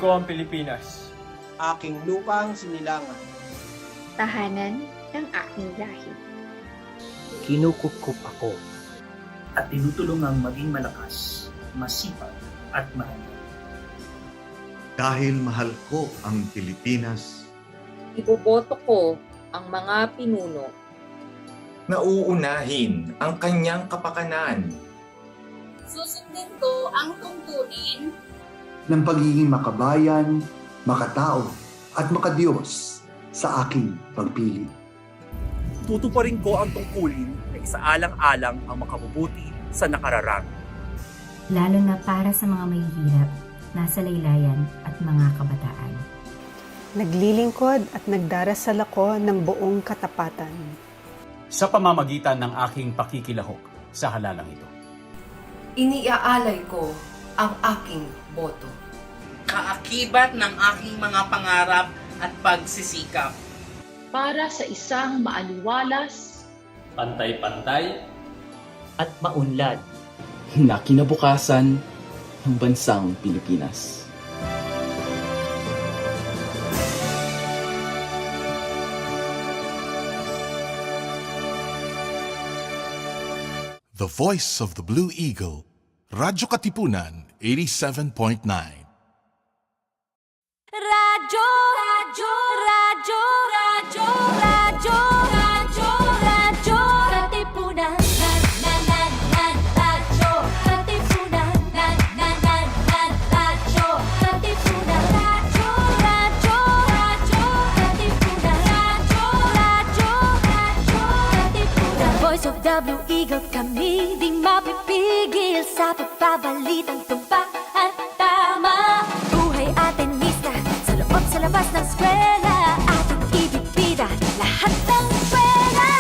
ko ang Pilipinas. Aking lupang sinilangan. Tahanan ng aking lahi. Kinukup ako at tinutulungang maging malakas, masipag at mahal. Dahil mahal ko ang Pilipinas, Iboboto ko ang mga pinuno. Nauunahin ang kanyang kapakanan. Susundin ko ang tungkulin ng pagiging makabayan, makatao at makadiyos sa aking pagpili. Tutuparin ko ang tungkulin na isaalang-alang ang makabubuti sa nakararami. Lalo na para sa mga mahihirap, nasa laylayan at mga kabataan. Naglilingkod at nagdarasal ako ng buong katapatan. Sa pamamagitan ng aking pakikilahok sa halalang ito. Iniaalay ko ang aking boto. Kaakibat ng aking mga pangarap at pagsisikap. Para sa isang maaliwalas, pantay-pantay, at maunlad na kinabukasan ng bansang Pilipinas. The Voice of the Blue Eagle, radyo-katipunan 87.9. Radyo, radyo, radyo, radyo, radyo, radyo, radyo, katipunan. Radyo, katipunan. Radyo, katipunan. Radyo, radyo, radyo, katipunan. Radyo, katipunan. The Voice of the Blue Eagle, kami di mapipigil sa pagbabalitang tumpak at tama. Buhay atin sa labas ng eskwela, ating ibibida lahat ng eskwela.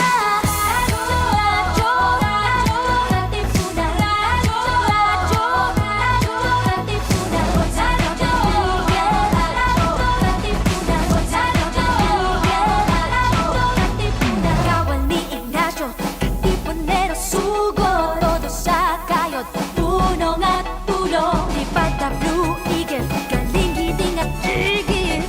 Radyo, radyo, katipunan. Radyo, radyo, katipunan. Radyo, katipunan. Radyo, katipunan. Kawal ni Ignacio, katipunero sugo. Todo sa kayod, punong at tulong. Lipad na Blue Eagle, galing hiding at tigil.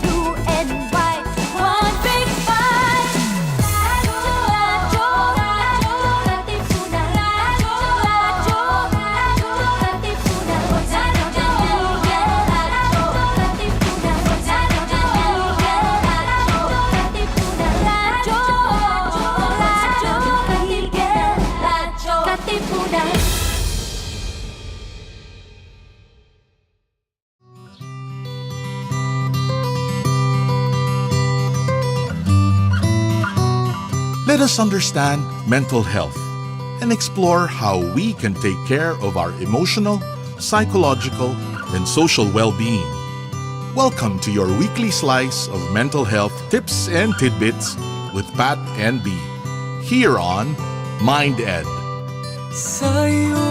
Let us understand mental health and explore how we can take care of our emotional, psychological, and social well-being. Welcome to your weekly slice of mental health tips and tidbits with Pat and B, here on MindEd. Sa'yo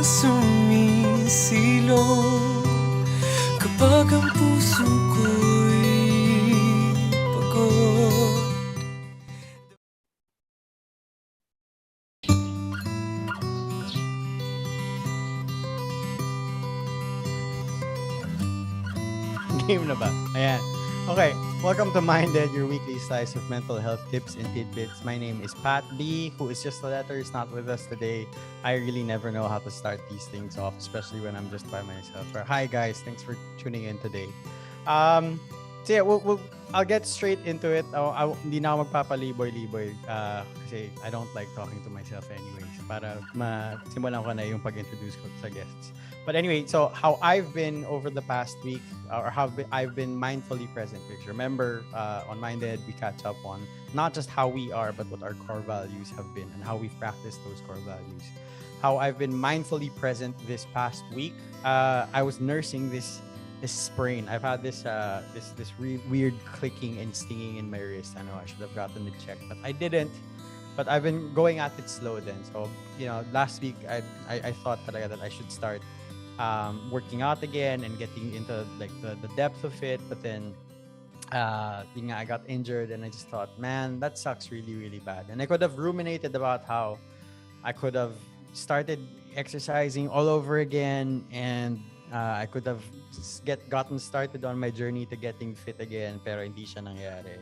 sumisilong kapag ang puso ko'y pagod. Game na ba? Ayan. Okay, welcome to MindEd, your weekly slice of mental health tips and tidbits. My name is Pat B, who is just a letter, is not with us today. I really never know how to start these things off, especially when I'm just by myself. Hi guys, thanks for tuning in today. So yeah, I'll get straight into it. Hindi na ako magpapaliboy-liboy kasi I don't like talking to myself anyways. Para masimulan ko na yung pag-introduce ko sa guests. But anyway, so how I've been over the past week, or I've been mindfully present. Remember, on MindEd, we catch up on not just how we are, but what our core values have been and how we've practiced those core values. How I've been mindfully present this past week. I was nursing this sprain. I've had this weird clicking and stinging in my wrist. I know I should have gotten it checked, but I didn't. But I've been going at it slow then. So, last week I thought that I should start working out again and getting into like the depth of it. But then I got injured and I just thought, man, that sucks really, really bad. And I could have ruminated about how I could have started exercising all over again and I could have gotten started on my journey to getting fit again, pero hindi siya nangyari.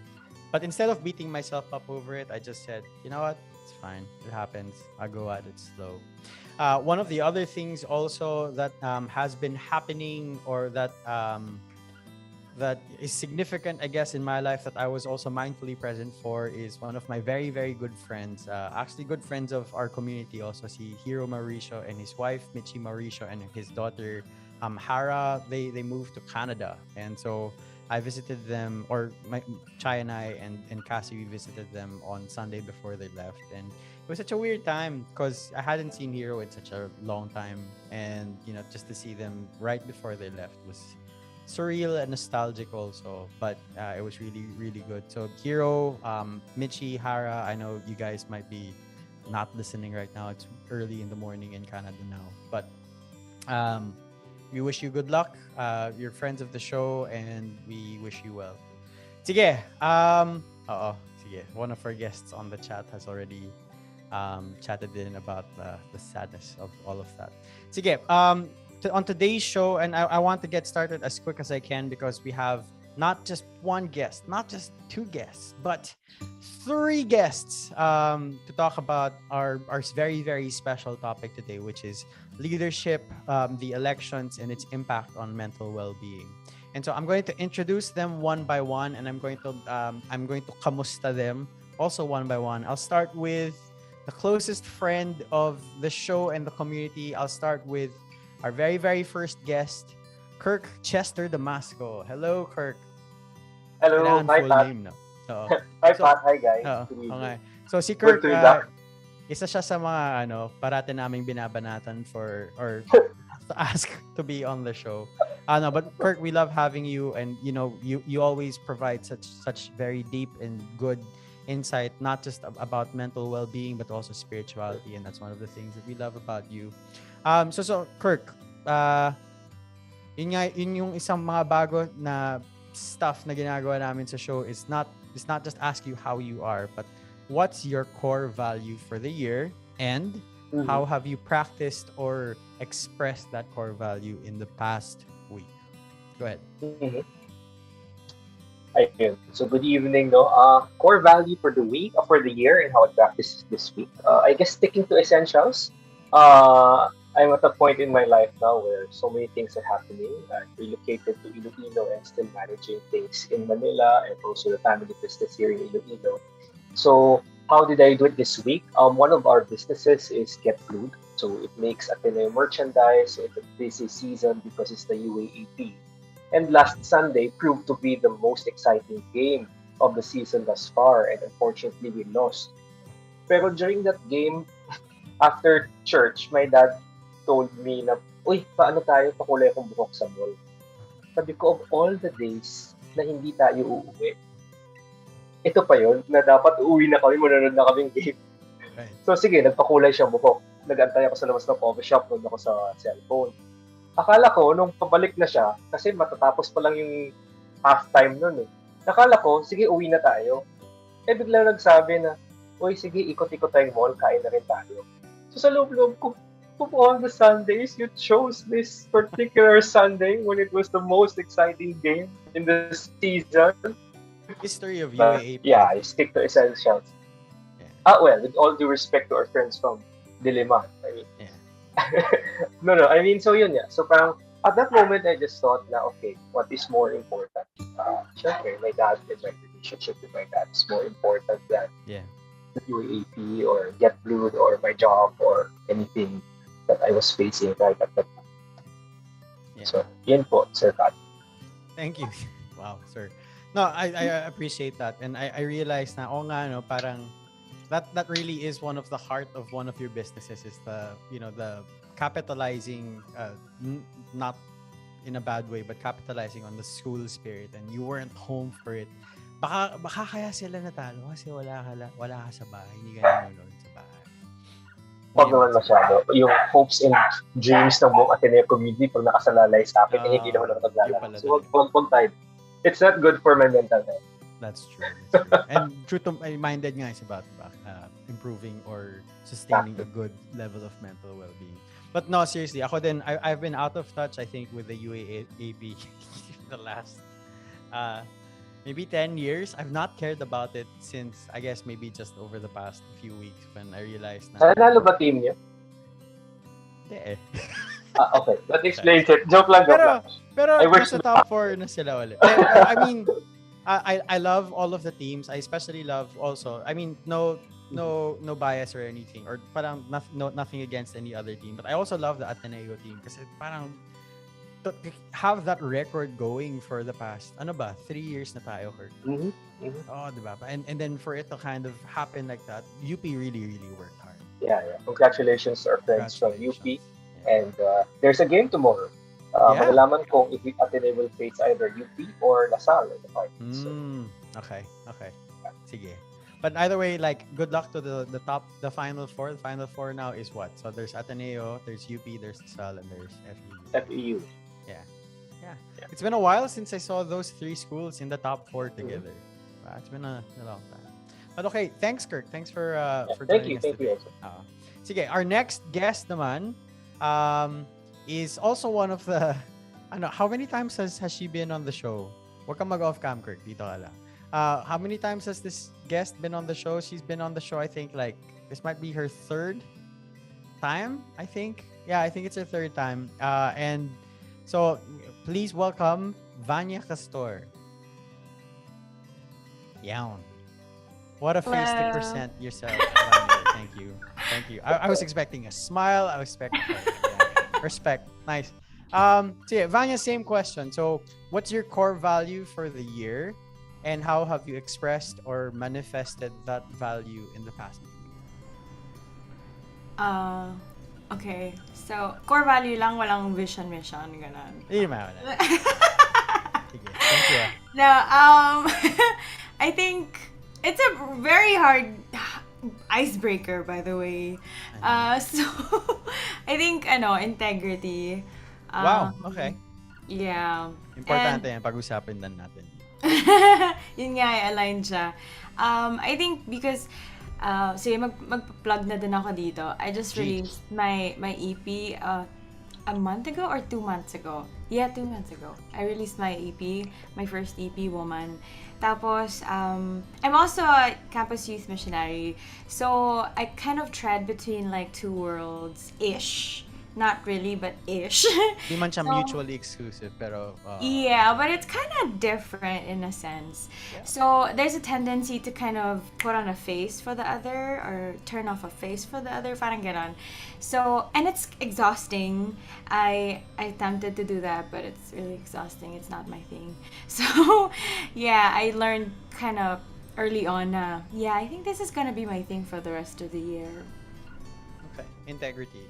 But instead of beating myself up over it, I just said, you know what? It's fine. It happens. I'll go at it slow. One of the other things also that has been happening, or that is significant, I guess, in my life, that I was also mindfully present for, is one of my very, very good friends, actually good friends of our community also, si Hiro Mauricio and his wife, Michi Mauricio, and his daughter, Hara. They moved to Canada. And so I visited them, or Chai and I and Cassie, we visited them on Sunday before they left. And it was such a weird time because I hadn't seen Hiro in such a long time. And, just to see them right before they left was surreal and nostalgic also. But it was really, really good. So Hiro, Michi, Hara, I know you guys might be not listening right now. It's early in the morning in Canada now. But we wish you good luck. You're friends of the show, and we wish you well. Sige. Sige. One of our guests on the chat has already chatted in about the sadness of all of that. Sige. On today's show, and I want to get started as quick as I can, because we have not just one guest, not just two guests, but 3 guests to talk about our very, very special topic today, which is leadership, the elections, and its impact on mental well-being. And so I'm going to introduce them one by one, and I'm going to kamusta them also one by one. I'll start with the closest friend of the show and the community. I'll start with our very, very first guest, Kirk Chester Damasco. Hello, Kirk. Hello, hi, Pat. Name, no? Hi, Pat. Hi, guys. Okay. So si Kirk, isa siya sa mga parati naming binabanatan or to ask to be on the show. But Kirk, we love having you, and you always provide such very deep and good insight, not just about mental well-being, but also spirituality, and that's one of the things that we love about you. So Kirk, yun yung isang mga bago na stuff na ginagawa namin sa show. It's not just ask you how you are, but what's your core value for the year, and how have you practiced or expressed that core value in the past week? Go ahead. Ayun. So good evening, no. Core value for the week, for the year, and how I practice this week. I guess sticking to essentials. I'm at a point in my life now where so many things are happening. I relocated to Iloilo and still managing things in Manila, and also the family business here in Iloilo. So how did I do it this week? One of our businesses is Get Glued. So it makes Ateneo merchandise. So it's a busy season because it's the UAAP. And last Sunday proved to be the most exciting game of the season thus far. And unfortunately, we lost. Pero during that game, after church, my dad told me na, uy, paano tayo pakulay akong buhok sa mall? Sabi ko, of all the days na hindi tayo uuwi, ito pa yun, na dapat uuwi na kami, manonood na kaming game. Right. So sige, nagpakulay siya buhok. Nag-antay ako sa labas ng coffee shop, noon ako sa cellphone. Akala ko, nung pabalik na siya, kasi matatapos pa lang yung halftime nun eh. Akala ko, sige, uwi na tayo. Eh, bigla nagsabi na, uy, sige, ikot-ikot tayong mall, kain na rin tayo. So sa loob-loob ko, of all the Sundays, you chose this particular Sunday when it was the most exciting game in the season. History of UAAP. Yeah, I stick to essentials. Yeah. Well, with all due respect to our friends from Dilema. I mean, no, I mean, so yun, yeah. So parang, at that moment, I just thought na, okay, what is more important? Syempre, my dad and my relationship with my dad is more important than UAAP or Get Glued or my job or anything that I was facing right at that time. Yeah. So, yun po, Sir Pat. Thank you. Wow, sir. No, I appreciate that. And I realized na, no, parang that really is one of the heart of one of your businesses, is the capitalizing, not in a bad way, but capitalizing on the school spirit, and you weren't home for it. Baka kaya sila natalo kasi wala ka sa bahay, hindi ka nanonood sa bahay. Pag naman masyado, yung hopes and dreams ng buong Ateneo community pag nakasalalay sa akin, hindi naman ako naglalaro. So, wag tayo. It's not good for my mental health. That's true. And true to MindEd nga is about improving or sustaining a good level of mental well-being. But no, seriously, ako din, I've been out of touch, I think, with the UAAP the last maybe 10 years. I've not cared about it since, I guess, maybe just over the past few weeks when I realized na... Nanalo ba team niyo? Hindi eh. Okay. That explains it. Joke lang. Pero nasa top 4 na sila ulit. I mean, I love all of the teams. I especially love also, I mean, no bias or anything, or parang nothing against any other team, but I also love the Ateneo team kasi parang to have that record going for the past 3 years na tayo, Kurt. Oh, diba? And then for it to kind of happen like that, UP really worked hard. Yeah. Congratulations to our friends from UP. And there's a game tomorrow. Malalaman kung if Ateneo will face either UP or LaSalle in the finals. Okay. Sige. But either way, like, good luck to the final four. The final four now is what? So there's Ateneo, there's UP, there's LaSalle, and there's FEU. Yeah. It's been a while since I saw those 3 schools in the top 4 together. It's been a long time. But okay, thanks, Kirk. Thanks for joining us today. Sige, our next guest naman is also one of the... how many times has she been on the show? Huwag kang mag-off cam, Kirk. Dito ka lang. How many times has this guest been on the show? She's been on the show, I think, like, this might be her 3rd time, I think. Yeah, I think it's her 3rd time. And so, please welcome Vanya Castor. Yawn. What a face to present yourself, Vanya. Thank you. I was expecting a smile. I was expecting respect. Nice. So yeah, Vanya, same question. So, what's your core value for the year, and how have you expressed or manifested that value in the past? Okay. So, core value lang, walang vision, ganon. Sige, thank you. No, I think it's a very hard icebreaker, by the way. So, I think, integrity. Wow, okay. Yeah. Importante yan, pag-usapin din natin. Yun nga, align siya. I think because, sige, mag-plug na din ako dito. I just released my EP a month ago or 2 months ago. Yeah, 2 months ago. I released my EP, my first EP, Woman. Tapos, I'm also a campus youth missionary. So, I kind of tread between like 2 worlds-ish. Not really, but ish. Di man siya mutually exclusive, pero... yeah, but it's kind of different in a sense. Yeah. So, there's a tendency to kind of put on a face for the other or turn off a face for the other, parang ganon. So, and it's exhausting. I attempted to do that, but it's really exhausting. It's not my thing. So, yeah, I learned kind of early on, yeah, I think this is gonna be my thing for the rest of the year. Okay, integrity.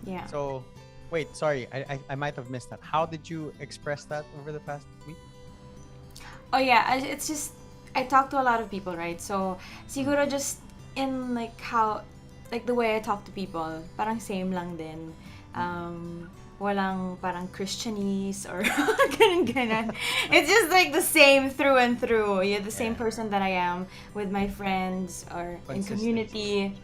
Yeah. So, wait, sorry, I might have missed that. How did you express that over the past week? Oh yeah, it's just, I talk to a lot of people, right? So, siguro just in like how, like the way I talk to people, parang same lang din. Walang parang Christianese or ganun. It's just like the same through and through. You're the same person that I am with my friends or in community.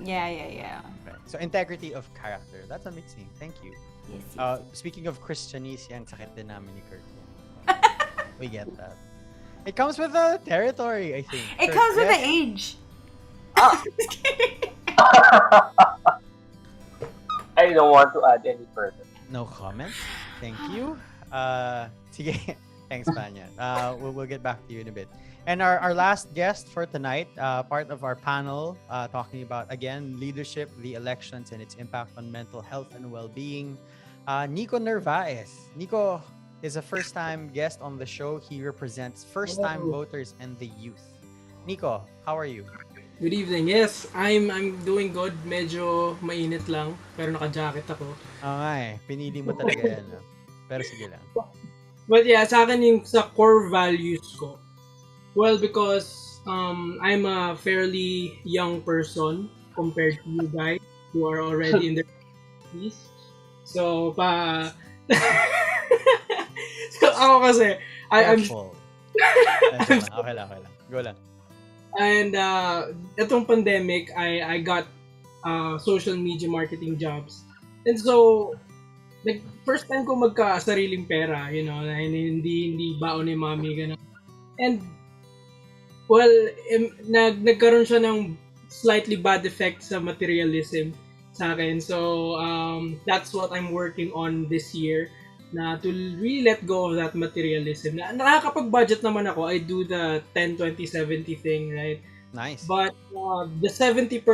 Okay. Yeah. So, integrity of character. That's amazing. Thank you. Yes. Speaking of Christianese, yan, sakit din namin ni Kurt. We get that. It comes with the territory, I think. It comes with the age. I don't want to add any further. No comment. Thank you. Sige. Thanks, Vanya. We'll get back to you in a bit. And our last guest for tonight, part of our panel, talking about, again, leadership, the elections, and its impact on mental health and well-being, Nico Nervaez. Nico is a first-time guest on the show. He represents first-time voters and the youth. Nico, how are you? Good evening. Yes, I'm doing good. Medyo mainit lang, pero naka-jacket ako. Okay, pinili mo talaga yan. Pero sige lang. But yeah, sa akin yung sa core values ko. Well, because I'm a fairly young person compared to you guys who are already in their 50s. So, so ako kasi, I'm... Okay lang. Go lang. And itong pandemic, I got social media marketing jobs. And so, first time ko magka-sariling pera, na hindi baon ni mami, gano'n. And, well, nagkaroon siya ng slightly bad effect sa materialism sa akin. So, that's what I'm working on this year, na to really let go of that materialism. Nakakapag-budget naman ako. I do the 10-20-70 thing, right? Nice. But the 70%,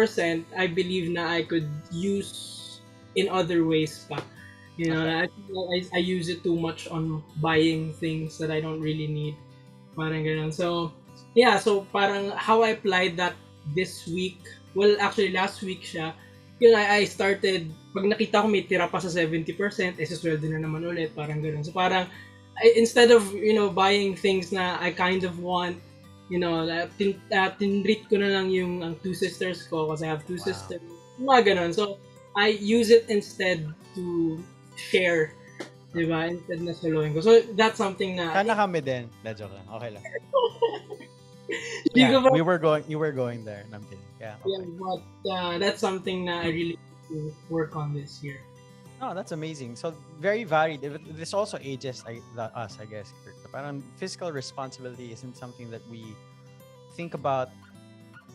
I believe na I could use in other ways pa. I use it too much on buying things that I don't really need. Parang ganun. So, yeah. So, parang how I applied that this week, well, actually, last week siya, I started, pag nakita ko may tira pa sa 70%, sweldo na naman ulit. Parang ganun. So, parang, instead of, buying things na I kind of want, tinreat ko na lang yung ang two sisters ko kasi I have two sisters. Mga ganun. So, I use it instead to share, diba? Instead na soloin ko. So, that's something na... Kana kami din. Joke lang. Okay lang. Yeah, you were going there. No, I'm kidding. Yeah. Okay. Yeah, but that's something na I really need to work on this year. Oh, that's amazing. So, very varied. This also ages us, I guess. Parang fiscal responsibility isn't something that we think about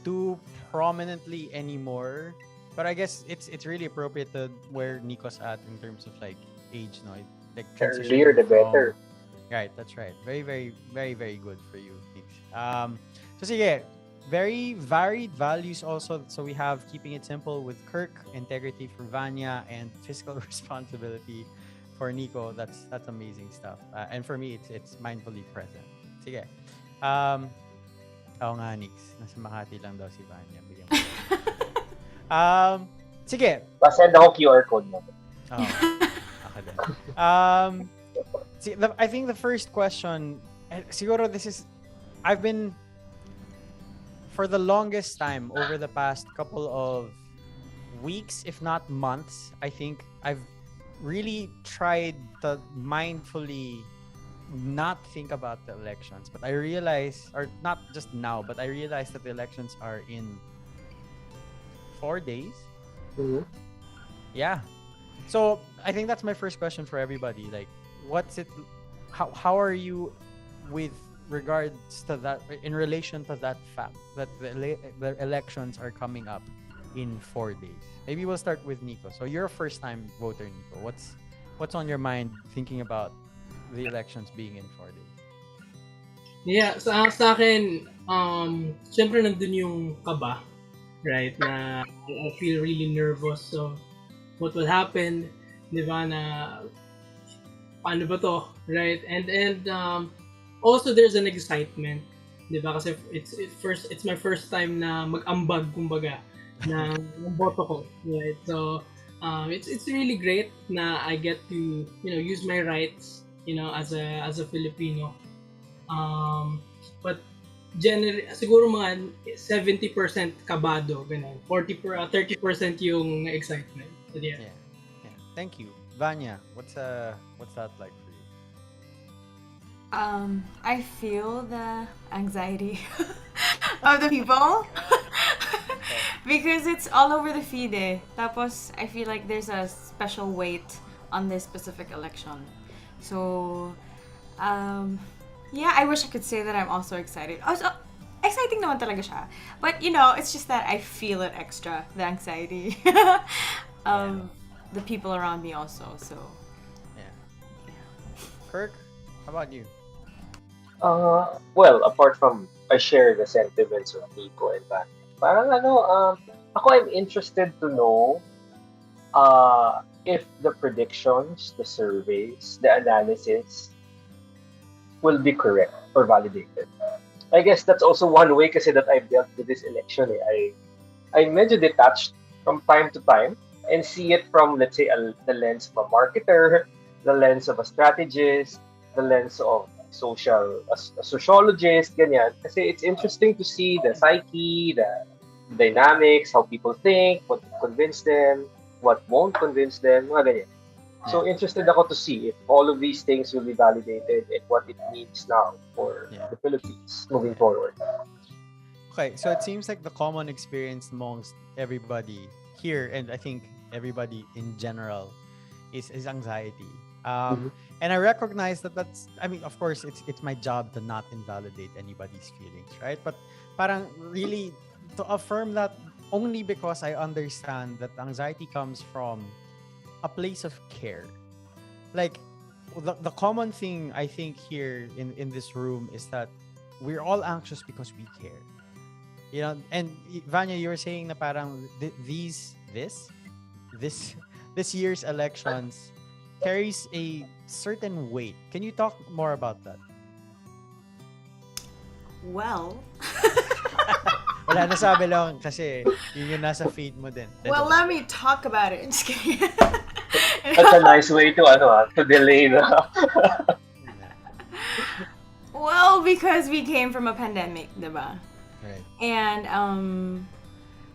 too prominently anymore. But I guess it's really appropriate to where Nico's at in terms of like age, no? Like earlier the better. Right, that's right. Very, very, very, very good for you. So sige, very varied values also. So we have keeping it simple with Kirk, integrity for Vanya, and fiscal responsibility for Nico. That's amazing stuff. And for me, it's mindfully present. Sige. Oo nga, Nix. Nasa Makati lang daw si Vanya. Bigyan mo. Sige. Pasend ako QR code mo. Oh. Okay din. I think the first question, siguro this is, I've been, for the longest time, over the past couple of weeks, if not months, I think I've really tried to mindfully not think about the elections. But I realize, or not just now, but I realize that the elections are in 4 days. Mm-hmm. Yeah. So I think that's my first question for everybody. Like, what's it? How are you with regards to that, in relation to that fact that the elections are coming up in 4 days? Maybe we'll start with Nico. So you're a first-time voter, Nico. What's on your mind thinking about the elections being in 4 days? Yeah, sa akin, syempre nandun yung kaba, right? Na I feel really nervous of what will happen, di ba? Na paano ba to, right? And also there's an excitement, di ba? Kasi it's my first time na mag-ambag, kumbaga, na boto ko, right? So it's really great na I get to use my rights, as a Filipino. But siguro mga 70% kabado, ganun. 30% yung excitement. So, yeah. Thank you. Vanya, what's that like for you? I feel the anxiety of the people because it's all over the feed eh. Tapos I feel like there's a special weight on this specific election. So yeah, I wish I could say that I'm also excited. Also, exciting naman talaga siya. But it's just that I feel it extra, the anxiety of the people around me also. So yeah. Kirk, how about you? Well, apart from I share the sentiments of Nico and Van, parang ako I'm interested to know if the predictions, the surveys, the analysis will be correct or validated. I guess that's also one way kasi that I've dealt with this election. I'm medyo detached from time to time and see it from, let's say, the lens of a marketer, the lens of a strategist, the lens of a sociologist, ganyan. Kasi it's interesting to see the psyche, the dynamics, how people think, what will convince them, what won't convince them, mga ganyan. So interested ako to see if all of these things will be validated and what it means now for the Philippines moving forward. Okay, so it seems like the common experience amongst everybody here, and I think everybody in general is anxiety. And I recognize that's, I mean, of course, it's my job to not invalidate anybody's feelings, right? But parang really to affirm that only because I understand that anxiety comes from a place of care. Like the common thing I think here in this room is that we're all anxious because we care. You know, and Vanya, you were saying na parang this year's elections carries a certain weight. Can you talk more about that? Well, Wala, nasabi lang kasi yun yung nasa feed mo din. well, let me talk about it. Just kidding. That's a nice way to delay the. Well, because we came from a pandemic, diba? Right. And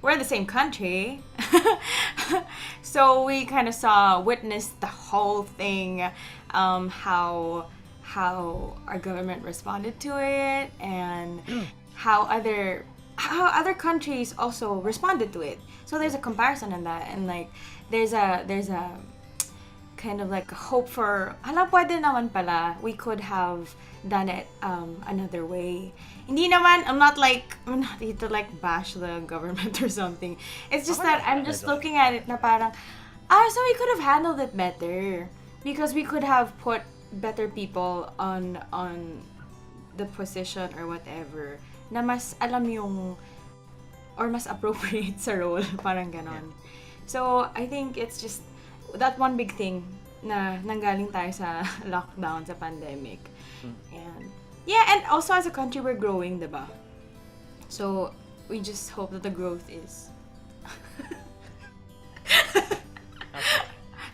we're in the same country. So we kind of witnessed the whole thing, how our government responded to it, and how other countries also responded to it. So there's a comparison in that, and like there's a kind of like a hope for pwede naman pala we could have done it another way. Hindi naman, I'm not here to like bash the government or something. It's just that I'm just looking at it na parang so we could have handled it better, because we could have put better people on the position or whatever na mas alam yung or mas appropriate sa role, parang ganon. So I think it's just that one big thing na nanggaling tayo sa lockdown, sa pandemic. And yeah, and also as a country we're growing, diba? So we just hope that the growth is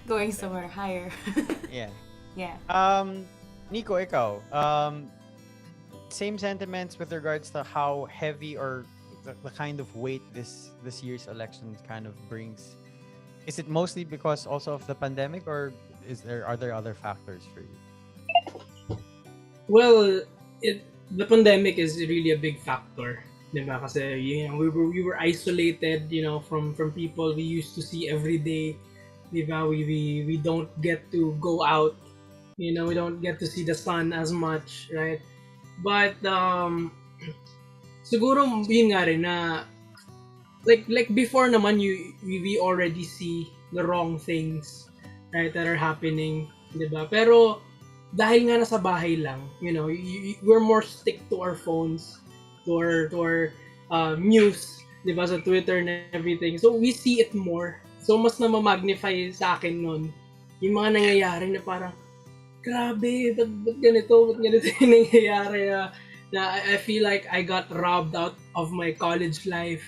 going somewhere higher. Yeah. Yeah. Nico, ikaw, same sentiments with regards to how heavy or the kind of weight this year's election kind of brings. Is it mostly because also of the pandemic, or are there other factors for you? Well, the pandemic is really a big factor, diba? Kasi we were isolated, from people we used to see every day, diba? We don't get to go out, we don't get to see the sun as much, right? But siguro yun nga rin na like before naman we already see the wrong things, right, that are happening, diba? Pero dahil nga nasa bahay lang, we're more stick to our phones, to our news, diba, sa Twitter and everything. So we see it more. So mas na-magnify sa akin nun yung mga nangyayari na parang grabe, ba't ganito yung nangyayari na I feel like I got robbed out of my college life.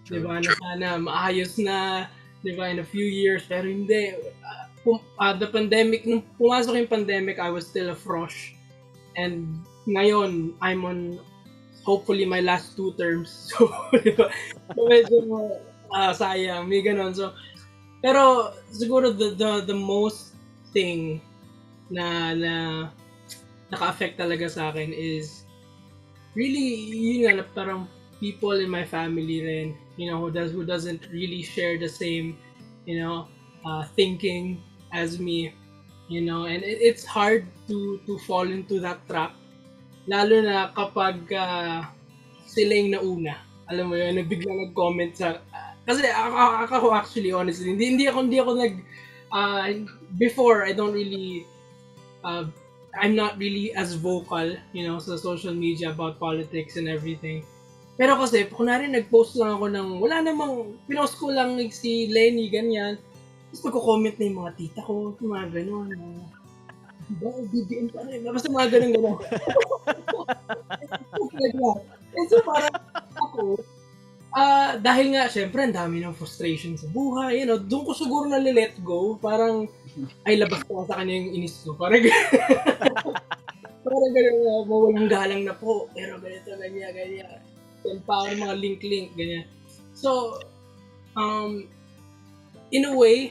Diba? Na sana maayos na, diba, in a few years. Pero hindi. The pandemic, nung pumasok yung pandemic, I was still a frosh. And ngayon, I'm on hopefully my last 2 terms. So, diba? So medyo sayang. May ganon. So, pero siguro the most thing na naka-affect talaga sa akin is really, yun nga, parang people in my family rin, who doesn't really share the same, thinking as me, and it's hard to fall into that trap, lalo na kapag sila yung nauna. Alam mo yun, bigla nag-comment sa kasi ako actually, honestly, hindi ako before I don't really I'm not really as vocal, sa social media about politics and everything. Pero kasi, kunwari nag-post lang ako ng, wala namang, pinost ko lang si Lenny, ganyan. Tapos magko-comment na yung mga tita ko, yung mga gano'n. Diba? BBM pa rin. Basta mga gano'n. So parang ako, dahil nga, syempre, ang dami ng frustration sa buhay. Doon ko siguro na-let go. Parang, ay, labas ko sa kanya yung inis ko. Parang gano'n, mawalang galang na po. Pero ganito, ganyan. Send pa ako ng mga link, ganyan. So, in a way,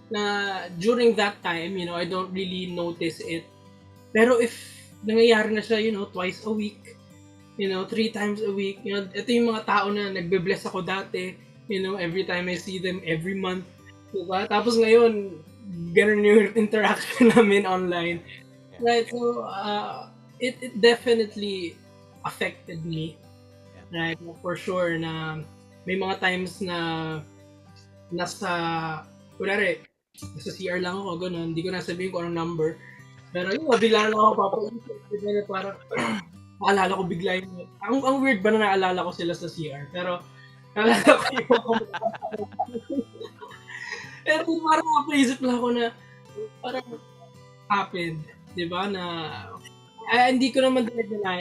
na during that time, I don't really notice it. Pero if nangyayari na siya, twice a week, 3 times a week, ito yung mga tao na nagbe-bless ako dati, every time I see them, every month. Diba? Tapos ngayon, ganun yung interaction namin online. Right, so it definitely affected me. Right, for sure na may mga times na kunwari, nasa CR lang ako, ganun, hindi ko nasabihin kung anong number. Pero yung bigla lang ako papaisip, diba, parang naalala ko bigla yung, ang weird ba na naalala ko sila sa CR, pero naalala ko yung pero parang napaisip lang ako na parang happened, di ba, na hindi ko naman deny,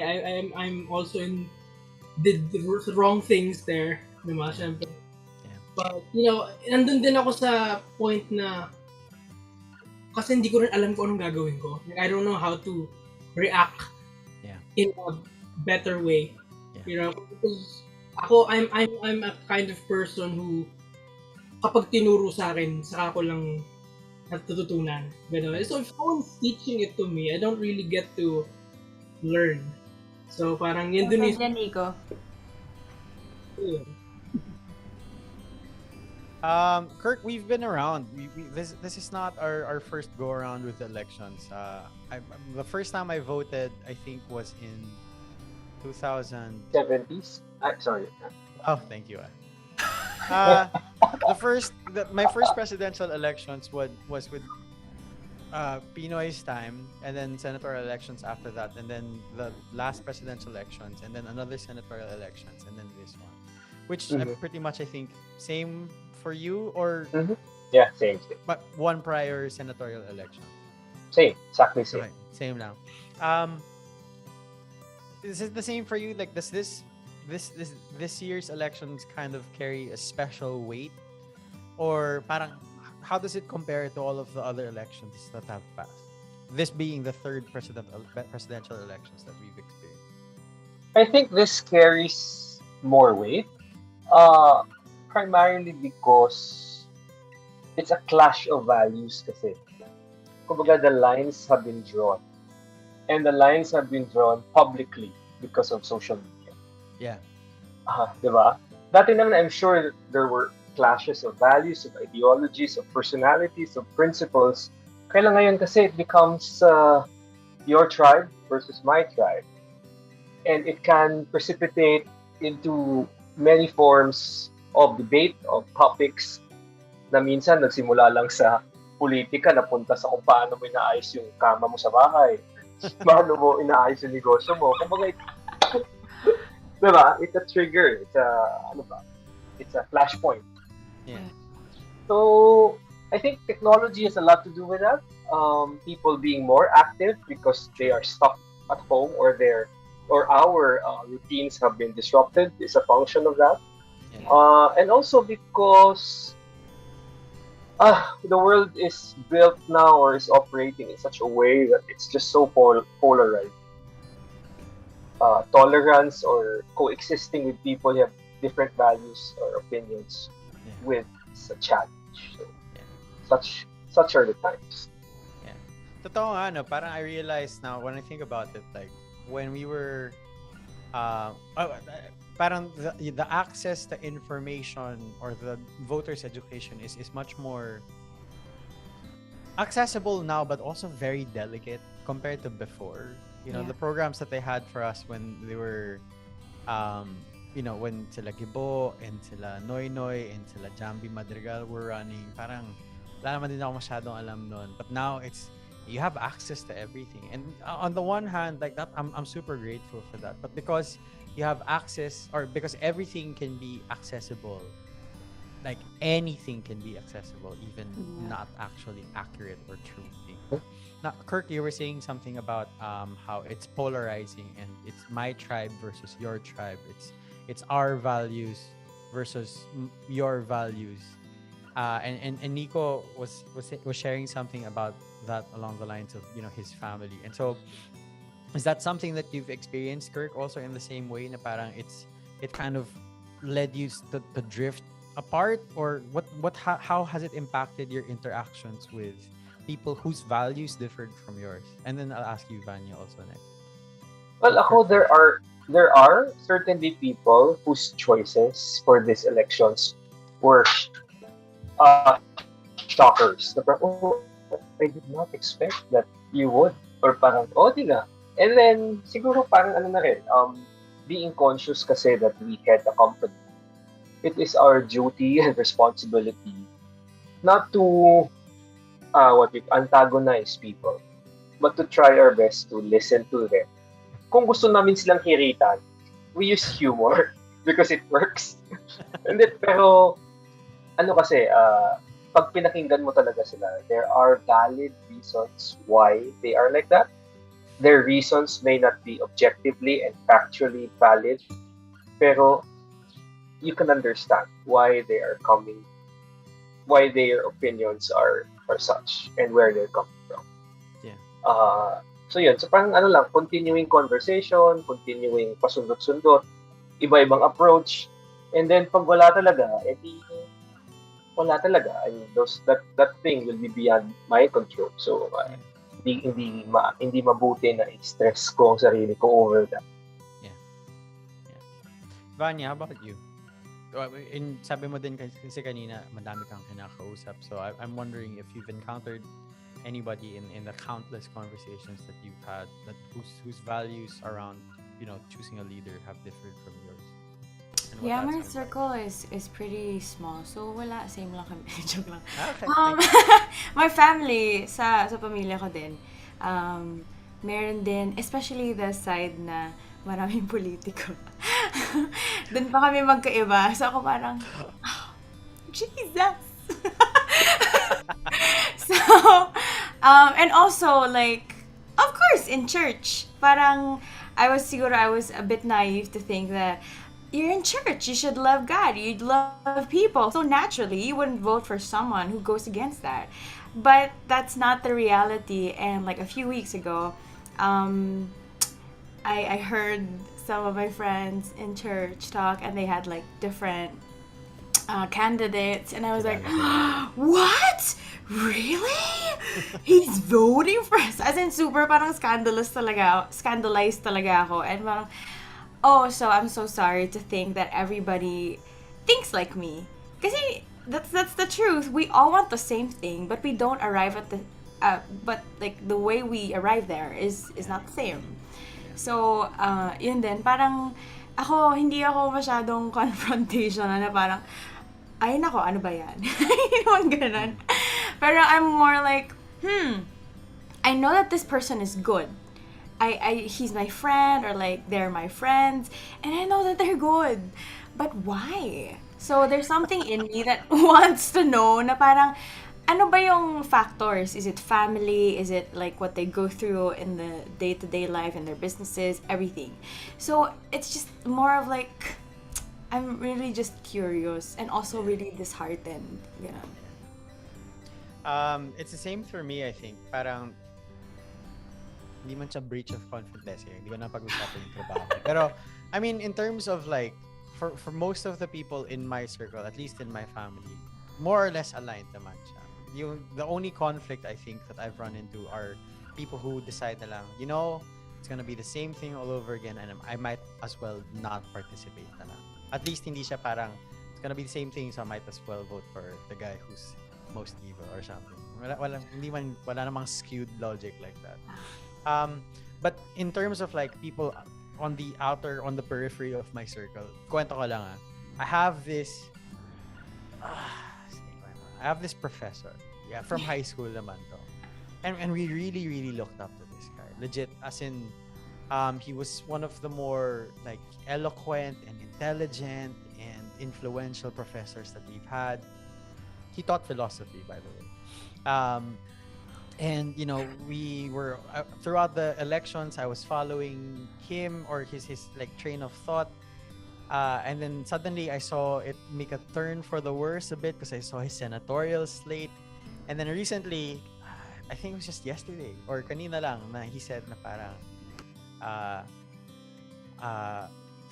I'm also did the wrong things there, di ba, syempre. But, nandun din ako sa point na kasi hindi ko rin alam kung anong gagawin ko. Like, I don't know how to react in a better way. Because ako, I'm a kind of person who kapag tinuro sa akin, saka ko lang natututunan. Ganun. So if someone's teaching it to me, I don't really get to learn. So parang yun dun is... Nico. Kirk, we've been around. This is not our first go around with the elections. The first time I voted, I think, was in 70s. Sorry. Oh, thank you. My first presidential elections was with Pinoy's time, and then senatorial elections after that, and then the last presidential elections, and then another senatorial elections, and then this one, which pretty much I think same for you, or yeah, same. But one prior senatorial election. Same, exactly same. Okay, same now. Is it the same for you? Like, does this year's elections kind of carry a special weight, or parang how does it compare to all of the other elections that have passed? This being the third presidential elections that we've experienced. I think this carries more weight, primarily because it's a clash of values kasi. Kumbaga, the lines have been drawn. And the lines have been drawn publicly because of social media. Yeah. Diba? Dati naman, I'm sure there were clashes of values, of ideologies, of personalities, of principles. Kaya ngayon kasi it becomes your tribe versus my tribe. And it can precipitate into many forms of debate, of topics na minsan nagsimula lang sa politika, napunta sa kung paano mo inaayos yung kama mo sa bahay, paano mo inaayos yung negosyo mo. Kumbaga, diba? It's a trigger. It's a flashpoint. Yeah. So, I think technology has a lot to do with that. People being more active because they are stuck at home, or our routines have been disrupted is a function of that. Yeah. And also because the world is built now, or is operating in such a way that it's just so polarized. Tolerance or coexisting with people who have different values or opinions with a challenge. So, such are the times. Yeah. Totoo nga, no? Parang I realize now when I think about it, like when we were parang the access to information or the voters' education is much more accessible now, but also very delicate compared to before. The programs that they had for us when they were, when sila Gibo and sila Noy Noy and sila Jambi Madrigal were running, parang wala naman din ako masyadong alam nun. But now you have access to everything. And on the one hand, like that, I'm super grateful for that. But because you have access, or because everything can be accessible, like anything can be accessible, even not actually accurate or true. Now, Kirk, you were saying something about how it's polarizing, and it's my tribe versus your tribe. It's our values versus your values. And Nico was sharing something about that along the lines of his family. And so, is that something that you've experienced, Kirk, also in the same way? Na parang it kind of led you to drift apart, or how has it impacted your interactions with people whose values differed from yours? And then I'll ask you, Vanya, also next. Well, there are certainly people whose choices for these elections were shockers. Na parang, oh, I did not expect that you would. Or parang, oh, di nga. And then, siguro parang ano na rin, being conscious kasi that we head a company, it is our duty and responsibility not to antagonize people, but to try our best to listen to them. Kung gusto namin silang hiritan, we use humor because it works. And then, pero, ano kasi, pag pinakinggan mo talaga sila, there are valid reasons why they are like that. Their reasons may not be objectively and factually valid, pero you can understand why they are coming, why their opinions are such, and where they're coming from. Yeah. So yun, so parang ano lang, continuing conversation, continuing pasundot-sundot, iba-ibang approach, and then pag wala talaga, edi wala talaga. I mean, that thing will be beyond my control. So hindi mabuti na i-stress ko ang sarili ko over that. Vanya, how about you? Sabi mo din kasi kanina, madami kang kinakausap. So I'm wondering if you've encountered anybody in the countless conversations that you've had that whose values around, choosing a leader have differed from yours. Yeah, my circle is pretty small. So wala, same lang kami. Joke lang. Okay. My family, sa pamilya ko din, meron din, especially the side na maraming politiko. Doon pa kami magkaiba. So ako parang, oh, Jesus! So, and also like, of course, in church, parang, I was a bit naive to think that you're in church, you should love God, you'd love people. So naturally, you wouldn't vote for someone who goes against that. But that's not the reality. And like a few weeks ago, I heard some of my friends in church talk, and they had like different candidates, and I was like, what? Really? He's voting for us? As in, super parang scandalized talaga ako. And parang, oh, so I'm so sorry to think that everybody thinks like me. Kasi that's the truth. We all want the same thing, but we don't arrive at the but like the way we arrive there is not the same. So, yun din, parang hindi ako masyadong confrontational na parang, ay nako, ano ba yan? Yung ganun. Pero I'm more like, I know that this person is good. He's my friend, or like they're my friends, and I know that they're good. But why? So there's something in me that wants to know na parang, ano ba yung factors? Is it family? Is it like what they go through in the day-to-day life, in their businesses, everything? So it's just more of like, I'm really just curious and also really disheartened, you know. It's the same for me, I think. Parang hindi man siya breach of confidence eh. Hindi ko na pag-usapan yung trabaho. Pero, I mean, in terms of like, for most of the people in my circle, at least in my family, more or less aligned naman siya. The only conflict I think that I've run into are people who decide na lang, it's gonna be the same thing all over again, and I might as well not participate na lang. At least hindi siya parang, it's gonna be the same thing, so I might as well vote for the guy who's most evil or something. Wala namang skewed logic like that. But in terms of like people on the periphery of my circle, kwento ko lang I have this professor, from high school naman to. And we really, really looked up to this guy. Legit, as in, he was one of the more like eloquent and intelligent and influential professors that we've had. He taught philosophy, by the way. And we were throughout the elections, I was following him or his like train of thought. And then suddenly I saw it make a turn for the worse a bit because I saw his senatorial slate. And then recently, I think it was just yesterday or kanina lang na he said na parang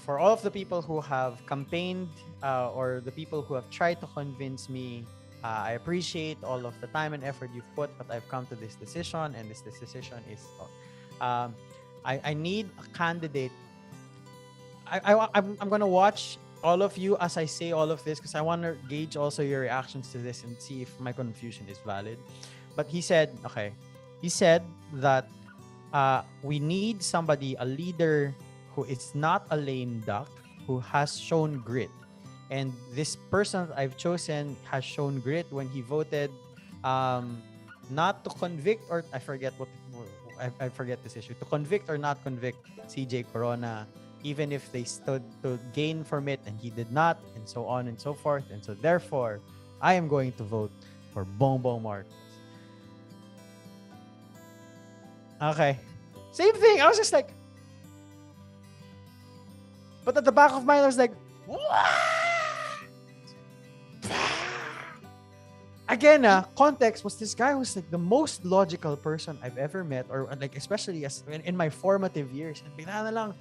for all of the people who have campaigned or the people who have tried to convince me, I appreciate all of the time and effort you've put, but I've come to this decision, and this decision is I need a candidate. I'm gonna watch all of you, as I say all of this, because I want to gauge also your reactions to this and see if my confusion is valid. But he said that we need somebody, a leader who is not a lame duck, who has shown grit. And this person that I've chosen has shown grit when he voted not to convict, or I forget this issue, to convict or not convict CJ Corona, even if they stood to gain from it and he did not, and so on and so forth. And so therefore, I am going to vote for Bongbong Marcos. Okay. Same thing. I was just like, but at the back of my mind, I was like, again, context was this guy was like the most logical person I've ever met, or like especially as in my formative years. And bigla na lang,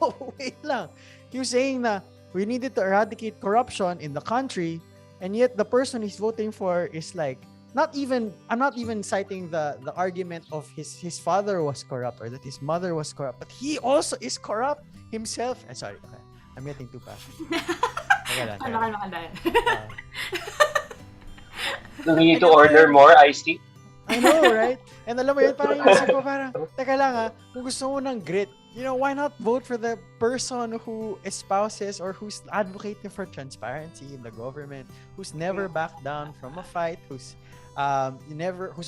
oh, wait lang. He was saying that we needed to eradicate corruption in the country, and yet the person he's voting for is like, I'm not even citing the argument of his father was corrupt or that his mother was corrupt, but he also is corrupt himself. Sorry, okay. I'm getting too passionate. Do we need to order more iced tea? I know, right? And alam mo yun, parang yung isip ko, parang, teka lang kung gusto mo ng grit, why not vote for the person who espouses or who's advocating for transparency in the government, who's never backed down from a fight, who's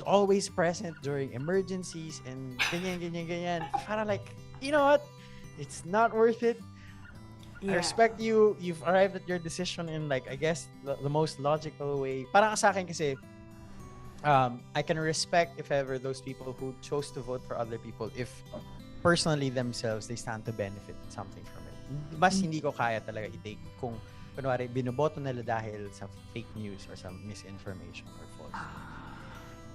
always present during emergencies and ganyan. Parang like, you know what? It's not worth it. I respect you. You've arrived at your decision in, like, I guess the most logical way. Parang sa akin kasi, I can respect if ever those people who chose to vote for other people, if personally themselves they stand to benefit something from it. Mas hindi ko kaya talaga i-take kung kunwari binoboto nila dahil sa fake news or some misinformation or false.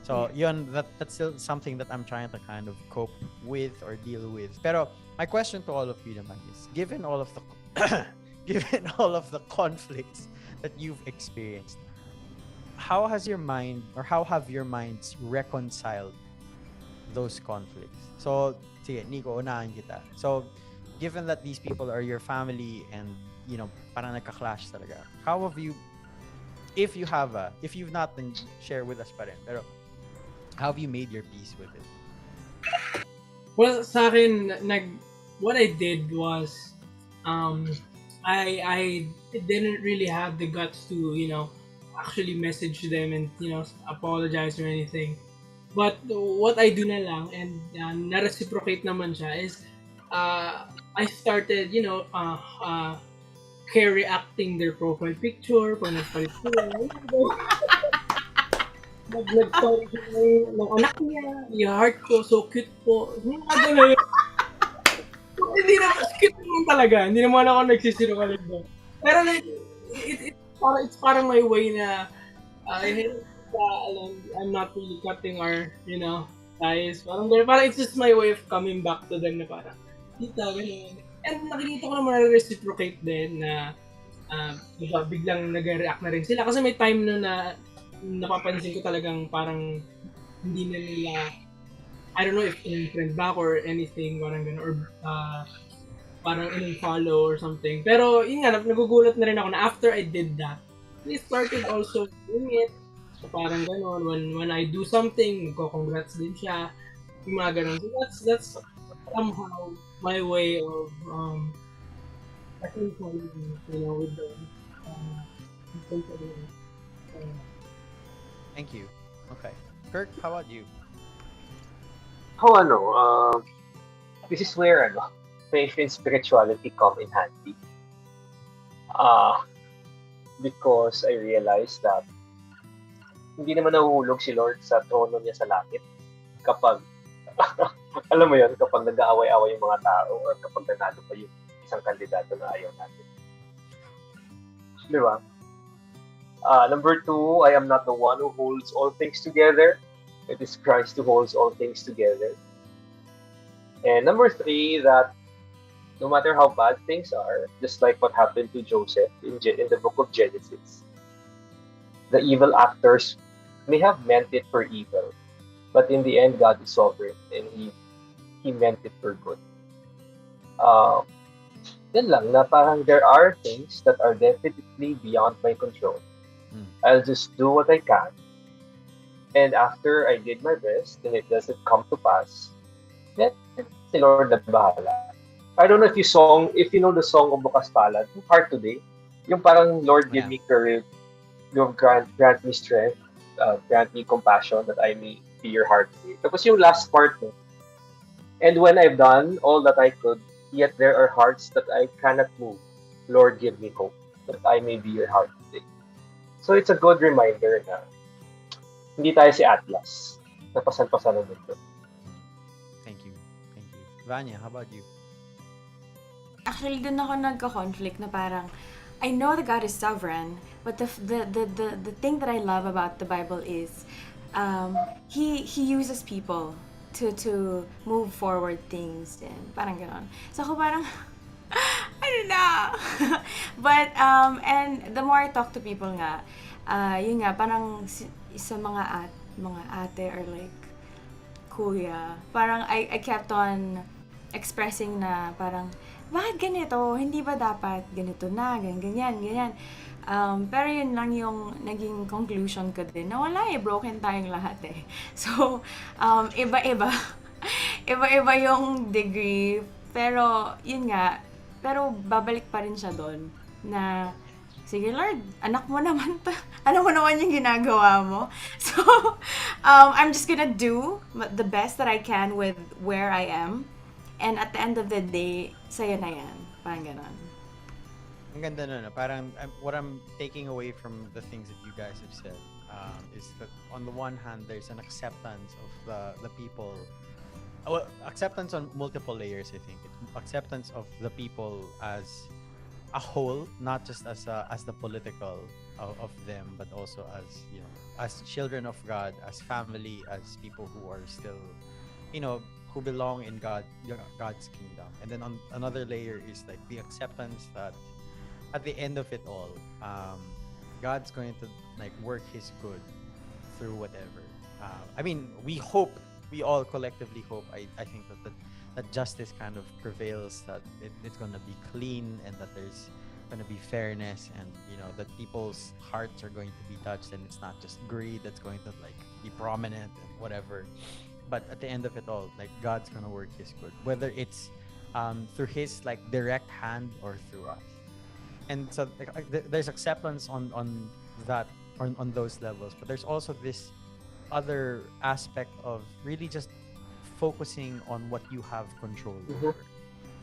So yun, that's still something that I'm trying to kind of cope with or deal with. Pero my question to all of you naman is, given all of the conflicts that you've experienced, how have your minds reconciled those conflicts? So, sige, Nico, unahan kita. So, given that these people are your family and, parang nagka-clash talaga, how have you, if you've not, then share with us pa rin, pero how have you made your peace with it? Well, sa akin, what I did was, I didn't really have the guts to, actually message them and, apologize or anything. But what I do na lang, and na-reciprocate naman siya, is I started, reacting their profile picture pag nagpalit sila. Nag-story ng anak niya, yung heart ko, so cute po. Hindi naman, cute naman talaga. Hindi naman ako nagsisinungaling doon. Pero it's parang my way na I'm not really cutting our, ties. Parang it's just my way of coming back to them na parang, tita, ganyan. And nakikita ko naman reciprocate din na biglang nag-react na rin sila. Kasi may time na napapansin ko talagang parang hindi na nila, I don't know if in-friend back or anything, parang gano'n, or parang in-follow or something. Pero yun nga, nagugulat na rin ako na after I did that, they started also doing it. So parang gano'n, when I do something, congrats din siya, yung mga gano'n. So that's somehow my way of I think with the Thank you. Okay. Kirk, how about you? This is where faith and spirituality come in handy. Because I realized that hindi naman nahuhulog si Lord sa trono niya sa langit kapag alam mo yun, kapag nag-aaway-away yung mga tao or kapag nanalo pa yung isang kandidato na ayaw natin. Di ba? Number 2, I am not the one who holds all things together. It is Christ who holds all things together. And number 3, that no matter how bad things are, just like what happened to Joseph in the book of Genesis, the evil actors may have meant it for evil, but in the end, God is sovereign and He meant it for good. Yan lang, na parang there are things that are definitely beyond my control. I'll just do what I can. And after I did my best and it doesn't come to pass, then si Lord na bahala. I don't know if you know the song of Bukas Palad, Heart Today. Yung parang, Lord, give me courage, grant me strength, grant me compassion that I may be your heart today. Tapos yung last part, no? And when I've done all that I could, yet there are hearts that I cannot move. Lord, give me hope that I may be your heart today. So it's a good reminder na hindi tayo si Atlas. Napasan-pasan ng mundo. Thank you. Vanya, how about you? Actually, dun ako nagka-conflict na parang, I know that God is sovereign, but the thing that I love about the Bible is He uses people to move forward things and parang ganon. So ako parang I don't know. But and the more I talk to people nga, yun nga parang sa mga ate or like kuya, parang I kept on expressing na parang bakit ganito? Hindi ba dapat ganito na, ganyan. Pero yun lang yung naging conclusion ko din na wala broken tayong lahat eh. So, iba-iba. Iba-iba yung degree. Pero, yun nga. Pero, babalik pa rin siya doon na, sige Lord, anak mo naman to. Ano mo naman yung ginagawa mo? So, I'm just gonna do the best that I can with where I am. And at the end of the day, sa'yo na yan. Parang ganon. Ang ganda nun. Parang what I'm taking away from the things that you guys have said is that on the one hand, there's an acceptance of the people. Well, acceptance on multiple layers, I think. Acceptance of the people as a whole, not just as the political of them, but also as, you know, as children of God, as family, as people who are still, you know, who belong in God's kingdom. And then on another layer is like the acceptance that at the end of it all, God's going to like work His good through whatever. I mean, we all collectively hope. I think that justice kind of prevails, that it's going to be clean, and that there's going to be fairness, and you know that people's hearts are going to be touched, and it's not just greed that's going to like be prominent and whatever. But at the end of it all, like God's gonna work His good, whether it's through His like direct hand or through us. And so like, there's acceptance on that, on those levels. But there's also this other aspect of really just focusing on what you have control over.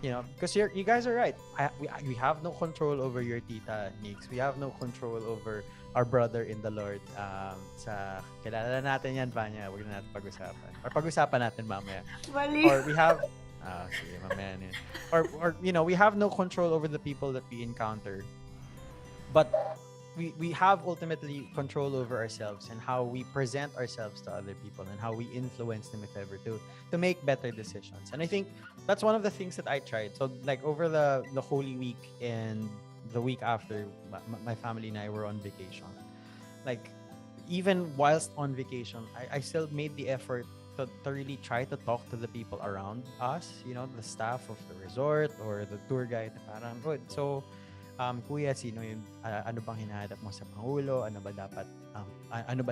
You know, because you guys are right. We have no control over your tita Nix. We have no control over our brother in the Lord. Kilala natin yan, Vanya. Huwag na natin pag-usapan. Or pag-usapan natin mamaya. Bali. Or we have... sige, mamaya yan. Or, you know, we have no control over the people that we encounter. But we have ultimately control over ourselves and how we present ourselves to other people and how we influence them, if ever, to make better decisions. And I think that's one of the things that I tried. So, like, over the Holy Week and the week after, my family and I were on vacation. Like, even whilst on vacation, I still made the effort to really try to talk to the people around us, you know, the staff of the resort or the tour guide. Parang, good. So, kuya, sino yung ano bang hinahanap mo sa pangulo? Ano ba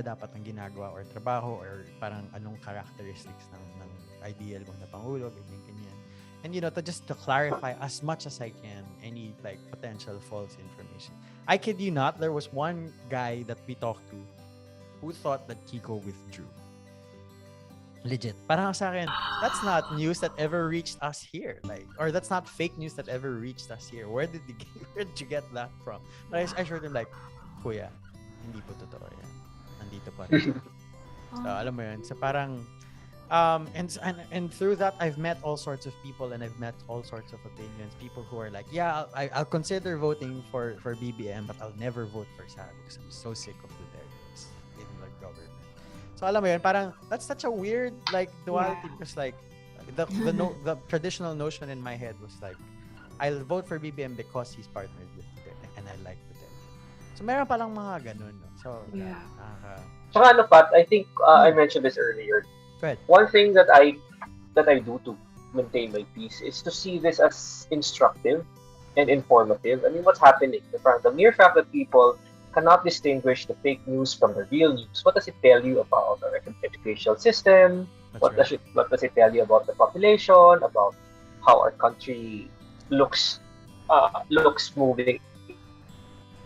dapat ang ginagawa or trabaho, or parang anong characteristics ng ideal mo na pangulo, ganyan. And you know, to clarify as much as I can any like potential false information. I kid you not, there was one guy that we talked to who thought that Kiko withdrew. Legit. Parang sa akin, that's not news that ever reached us here. Like, or that's not fake news that ever reached us here. Where did you get that from? But I showed him like, kuya, hindi po totoo yan. Nandito pa rin. So, alam mo yun. So, parang, and through that, I've met all sorts of people and I've met all sorts of opinions. People who are like, yeah, I'll consider voting for BBM, but I'll never vote for Sara because I'm so sick of Duterte's in the government. So alam mo yun, parang that's such a weird like duality, because like the traditional notion in my head was like, I'll vote for BBM because he's partnered with Duterte and I like Duterte. So meron palang mga ganun, no? So yeah. Tsaka ano, Pat, I think I mentioned this earlier. Go ahead. One thing that I do to maintain my peace is to see this as instructive and informative. I mean, what's happening? The mere fact that people cannot distinguish the fake news from the real news. What does it tell you about our educational system? What does it tell you about the population? About how our country looks moving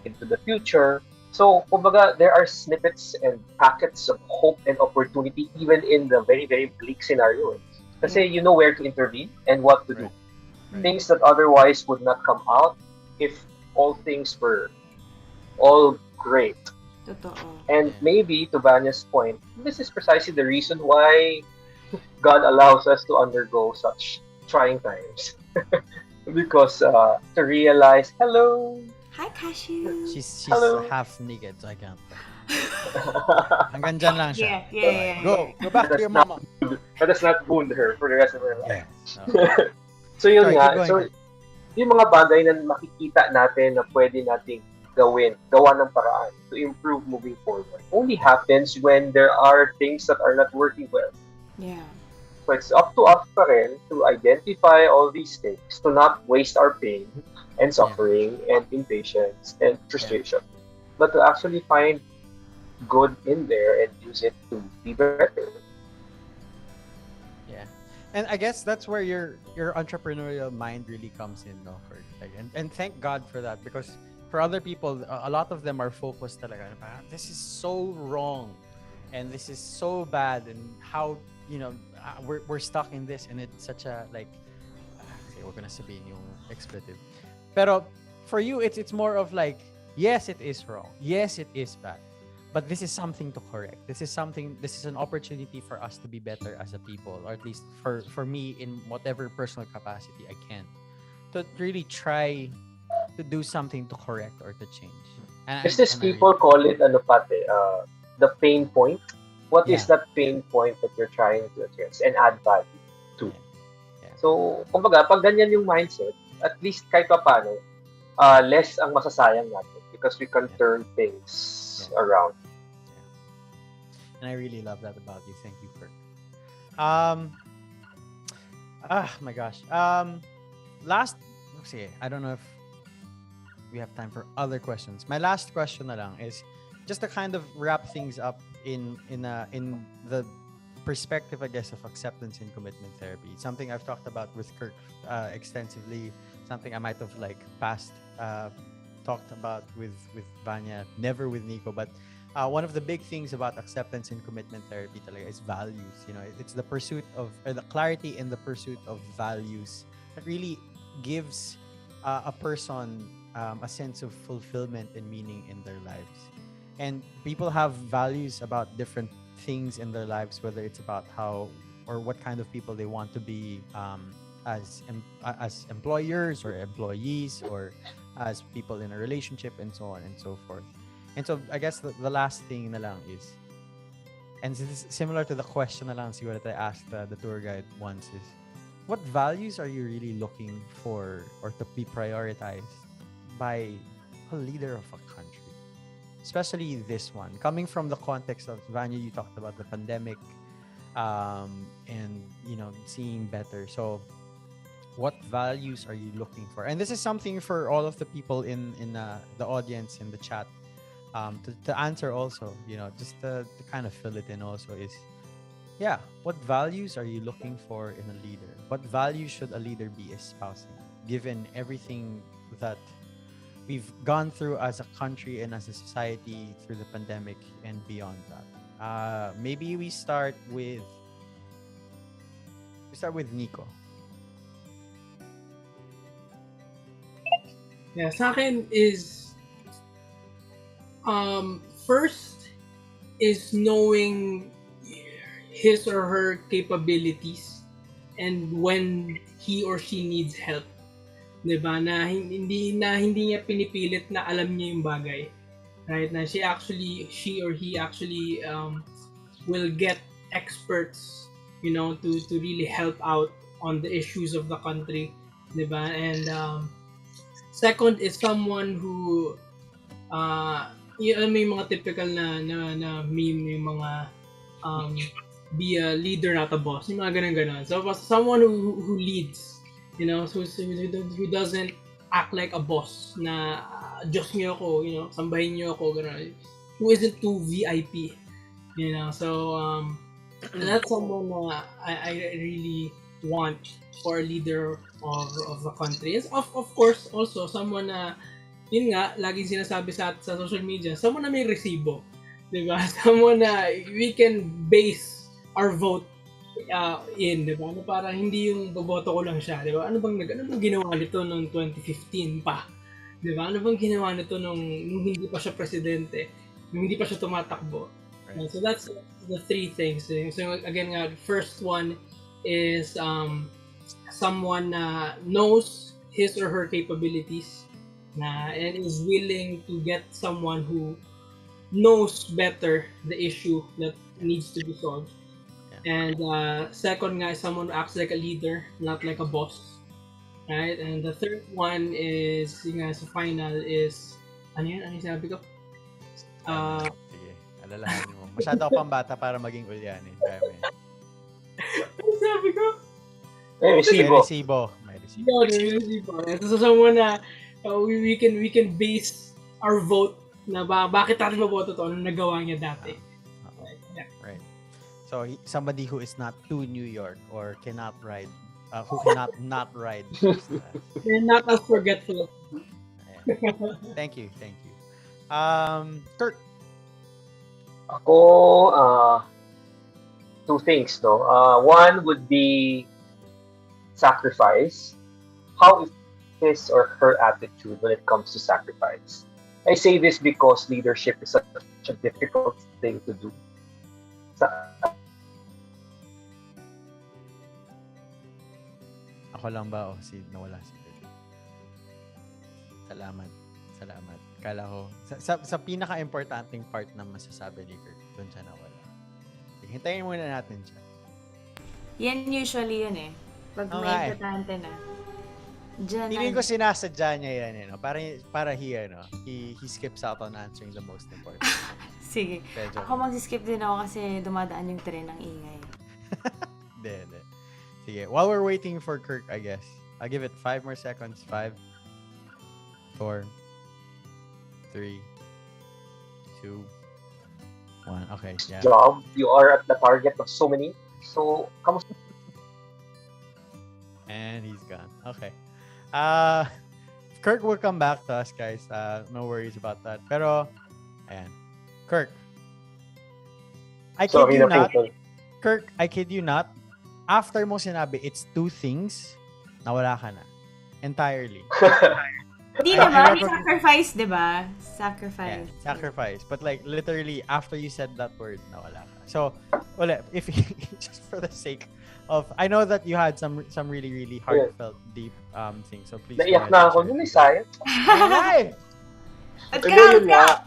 into the future? So, kumbaga, there are snippets and packets of hope and opportunity even in the very, very bleak scenario. Kasi you know where to intervene and what to do. Things that otherwise would not come out if all things were all great. And maybe, to Vanya's point, this is precisely the reason why God allows us to undergo such trying times. Because to realize, hello! Hi, Cashew! She's Hello. half naked, so I can't. Hanggang dyan lang siya. Yeah. Go back to your mama. Let us not wound her for the rest of her life. Yeah. So yun Sorry, nga, keep going. so yung mga bagay na makikita natin na pwede nating gawa ng paraan to improve moving forward only happens when there are things that are not working well. Yeah. So it's up to us pa rin to identify all these things, to not waste our pain and suffering and impatience and frustration, but to actually find good in there and use it to be better. Yeah. And I guess that's where your entrepreneurial mind really comes in, no? And thank God for that, because for other people, a lot of them are focused talaga. This is so wrong, and this is so bad, and how, we're stuck in this, and it's such a okay, we're gonna sabihin yung expletive. Pero for you, it's more of like, yes, it is wrong. Yes, it is bad. But this is something to correct. This is an opportunity for us to be better as a people, or at least for me, in whatever personal capacity I can, to really try to do something to correct or to change. People call it the pain point. What is that pain point that you're trying to address and add value to? Yeah. So, kumbaga, pag ganyan yung mindset, at least kahit pa paano, less ang masasayang natin because we can turn things around. And I really love that about you. Thank you, Kirk. My gosh. I don't know if we have time for other questions. My last question na lang is just to kind of wrap things up in the perspective, I guess, of acceptance and commitment therapy. Something I've talked about with Kirk extensively. Something I might have talked about with Vanya, never with Nico. But one of the big things about acceptance and commitment therapy talaga is values. It's the pursuit of, or the clarity in the pursuit of values that really gives a person a sense of fulfillment and meaning in their lives. And people have values about different things in their lives, whether it's about how or what kind of people they want to be as employers or employees, or as people in a relationship, and so on and so forth. And so I guess the last thing na lang is, and this is similar to the question na lang siguro that I asked the tour guide once, is what values are you really looking for or to be prioritized by a leader of a country? Especially this one. Coming from the context of, Vanya, you talked about the pandemic and, seeing better. So what values are you looking for? And this is something for all of the people in the audience, in the chat, to answer also, just to kind of fill it in also is, what values are you looking for in a leader? What values should a leader be espousing, given everything that we've gone through as a country and as a society through the pandemic and beyond that? Maybe we start with Nico. Yeah, sa akin is first is knowing his or her capabilities and when he or she needs help. 'Di ba? Na hindi niya pinipilit na alam niya yung bagay. Right? Na she or he actually will get experts, to really help out on the issues of the country, 'di ba? And second is someone who may mga typical na meme, yung mga be a leader, not a boss, yung mga ganun. So someone who leads, who doesn't act like a boss na Diyos niyo ako, sambahin niyo ako, gano'n. Who isn't too VIP, So, that's someone I really want for a leader of the country. And of course, also, someone na, yun nga, laging sinasabi sa social media, someone na may resibo. Diba? Someone na we can base our vote diba? Para hindi yung boboto ko lang siya, diba? Ano bang ginawa nito noong 2015 pa? Diba? Ano bang ginawa nito nung hindi pa siya presidente? Nung hindi pa siya tumatakbo? Right. So that's the three things. So again, first one is someone na knows his or her capabilities and is willing to get someone who knows better the issue that needs to be solved. And second is someone who acts like a leader, not like a boss. Right? And the third one is, sa final is, ano yung sabi ko? Sige, alalahanin mo. Masyado ako pang bata para maging ulyanin. Ano sabi ko? May resibo. May resibo. So someone na we can base our vote na bakit natin maboto to, anong nagawa niya dati. Right. So somebody who is not too New York or cannot ride, who cannot not ride. They're not as forgetful. Thank you. Kurt. Ako, two things, no? One would be sacrifice. How is his or her attitude when it comes to sacrifice? I say this because leadership is such a difficult thing to do. Ako lang ba o nawala si Pedro? Salamat. Kala ko, sa pinaka-importanting part na masasabi ni Kurt, doon siya nawala. Hintayin muna natin siya. Yan usually yun eh. Pag may importante na. Feeling ko sinasadya niya yan, Para he skips out on answering the most important. Sige. Ako mag-skip din ako kasi dumadaan yung tren ng ingay. Hindi. Sige. While we're waiting for Kirk, I guess, I'll give it 5 more seconds. 5, 4, 3, 2, 1. Okay, yeah. Job, you are at the target of so many. So, kamusta? And he's gone. Okay. Kirk will come back to us, guys. No worries about that. Pero, ayan. Kirk. I kid you not. Kirk, I kid you not. After mo sinabi, it's 2 things, nawala ka na. Entirely. Di naman, sacrifice, diba? Sacrifice. Yeah, sacrifice. But like, literally, after you said that word, nawala ka. So, if just for the sake of, I know that you had some really, really heartfelt, deep things. So please. Naiyak na ako dun, Isay. At ka!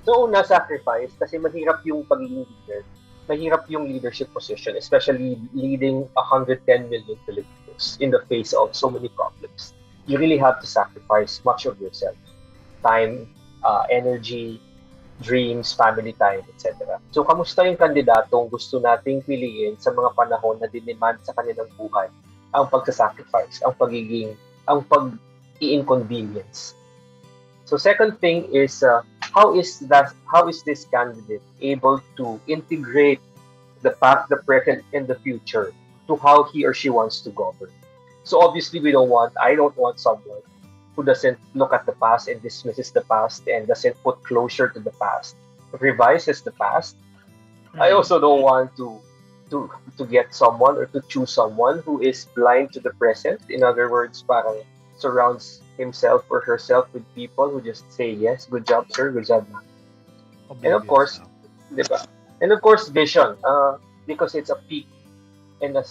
So, una, sacrifice, kasi mahirap yung pagiging leader. Mahirap yung leadership position, especially leading 110 million Filipinos in the face of so many problems. You really have to sacrifice much of yourself. Time, energy, dreams, family time, etc. So, kamusta yung kandidatong gusto nating piliin sa mga panahon na dinemand sa kanilang buhay ang pagsasacrifice, ang pag-i-inconvenience. So, second thing is, how is this candidate able to integrate the past, the present, and the future to how he or she wants to govern? So obviously, I don't want someone who doesn't look at the past and dismisses the past and doesn't put closure to the past, revises the past. I also don't want to get someone or to choose someone who is blind to the present. In other words, parang surrounds himself or herself with people who just say yes, good job sir, good job ma'am. And of course, diba? And of course, vision, because it's a peak and a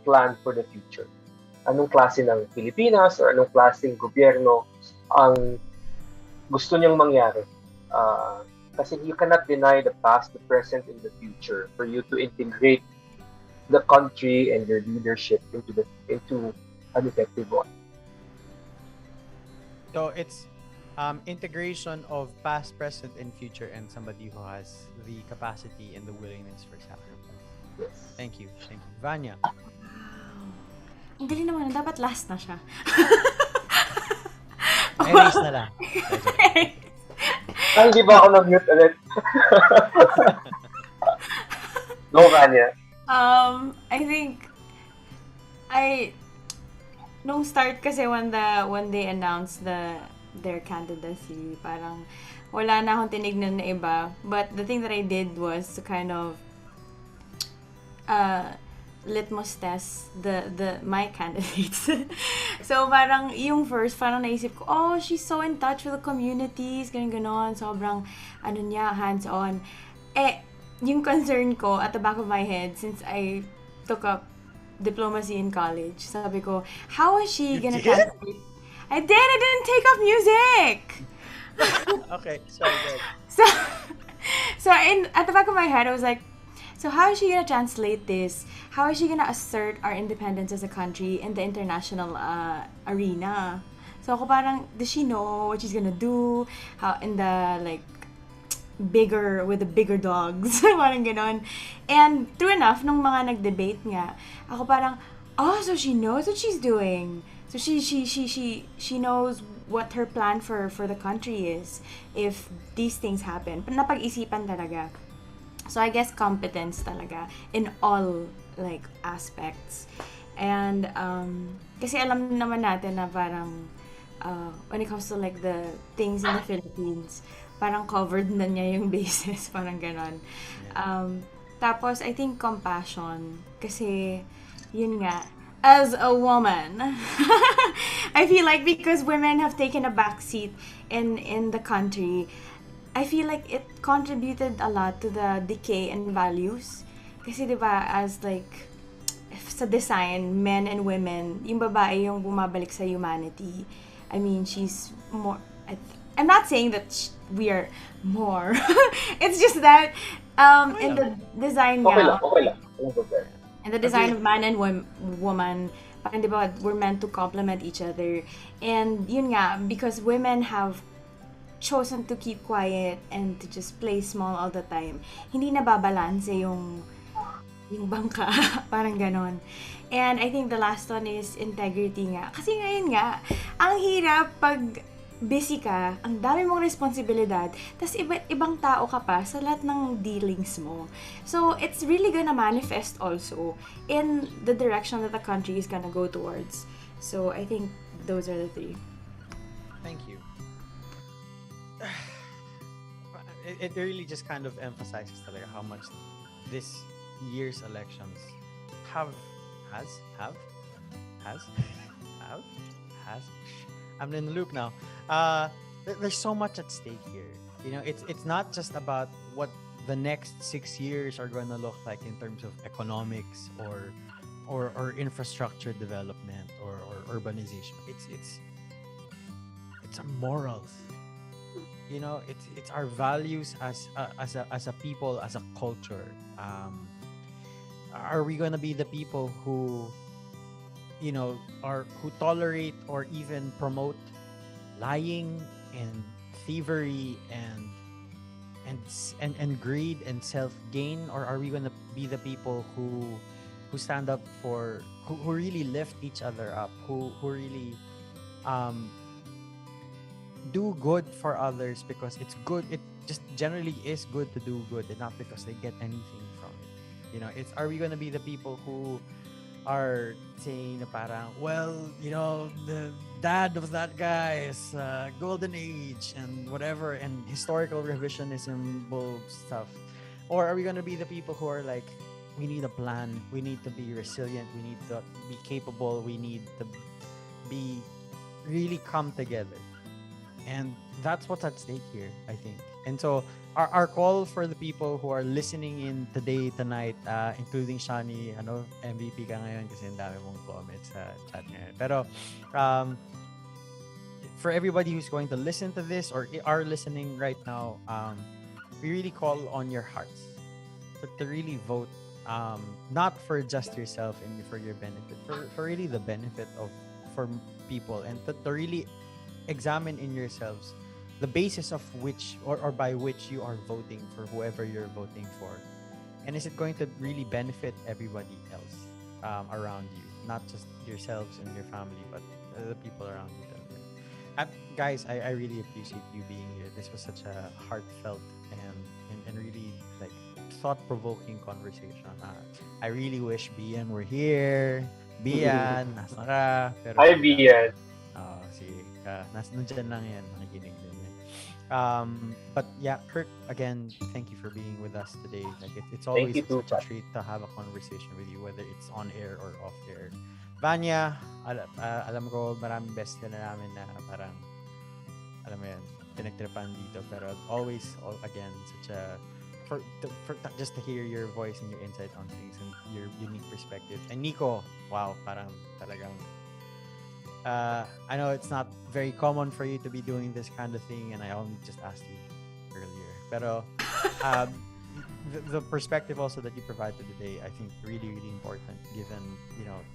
plan for the future. Anong klase ng Pilipinas or anong klaseng gobyerno ang gusto niyang mangyari? Kasi you cannot deny the past, the present, and the future for you to integrate the country and your leadership into an effective one. So it's integration of past, present, and future, and somebody who has the capacity and the willingness for sacrifice. Yes. Thank you. Vanya. ang galing naman, dapat last na siya. Erase na lang. Hindi ba ako nag-mute ulit? Go, Kanya. I think, nung start kasi when they announced their candidacy, parang wala na akong tinignan na iba. But the thing that I did was to kind of litmus test my candidates. So parang yung first, parang naisip ko, oh, she's so in touch with the communities, ganon, sobrang niya, hands-on. Yung concern ko at the back of my head, since I took up diplomacy in college, sabi ko, how is she gonna translate? I didn't take up music! Okay, sorry, good. So at the back of my head, I was like, so how is she gonna translate this? How is she gonna assert our independence as a country in the international arena? So ako parang, does she know what she's gonna do? How in the with the bigger dogs, parang ganon. And true enough, nung mga nag-debate nga, ako parang, oh, so she knows what she's doing. So she knows what her plan for the country is if these things happen. Napag-isipan talaga. So I guess competence talaga in all aspects. And kasi alam naman natin na parang when it comes to the things in the Philippines, parang covered na niya yung bases, parang ganon. Tapos I think compassion, kasi yun nga, as a woman, I feel like because women have taken a backseat in the country, I feel like it contributed a lot to the decay in values. Kasi diba, as sa design, men and women, yung babae yung bumabalik sa humanity. I mean, she's more, I'm not saying that we are more. It's just that in the design nga, in the design of man and woman, parang diba, we're meant to complement each other. And yun nga, because women have chosen to keep quiet and to just play small all the time, hindi nababalanse yung bangka, parang ganon. And I think the last one is integrity nga. Kasi ngayon nga, ang hirap pag busy ka, ang dami mong responsibilidad, tas ibang tao ka pa sa lahat ng dealings mo. So, it's really gonna manifest also in the direction that the country is gonna go towards. So, I think those are the three. Thank you. It really just kind of emphasizes talaga how much this year's elections has I'm in the loop now. There's so much at stake here. You know, it's not just about what the next 6 years are going to look like in terms of economics or infrastructure development or urbanization. It's our morals. You know, it's our values as a people, as a culture. Are we going to be the people who, you know, who tolerate or even promote lying and thievery and greed and self-gain, or are we going to be the people who stand up for, who really lift each other up, who really do good for others because it's good, it just generally is good to do good and not because they get anything from it. You know, are we going to be the people who are saying na parang, well, you know, the dad of that guy's golden age and whatever, and historical revisionism stuff? Or are we going to be the people who are like, we need a plan, we need to be resilient, we need to be capable, we need to be really come together? And that's what's at stake here, I think. And so our call for the people who are listening in today, tonight, including Shani, MVP ka ngayon kasi ang dami mong comments sa chat ngayon. Pero for everybody who's going to listen to this or are listening right now, we really call on your hearts to really vote, not for just yourself and for your benefit, for really the benefit for people, and to really examine in yourselves the basis of which or by which you are voting for whoever you're voting for, and is it going to really benefit everybody else around you? not just yourselves and your family, but the people around you. And guys, I really appreciate you being here. This was such a heartfelt and really like thought-provoking conversation. I really wish Bian were here. Bian, nasa ka? Pero, Hi, Bian. Sige. Nandiyan lang yan. Nakikinig din yan. But yeah, Kirk, again, thank you for being with us today. Like it's always such a treat to have a conversation with you, whether it's on air or off air. Vanya, alam ko maraming best na namin na parang, alam mo yan, pinagtripan dito. Pero always, again, such a, just to hear your voice and your insight on things and your unique perspective. And Nico, wow, parang talagang, I know it's not very common for you to be doing this kind of thing, and I only just asked you earlier. Pero, the perspective also that you provided today, I think really, really important given,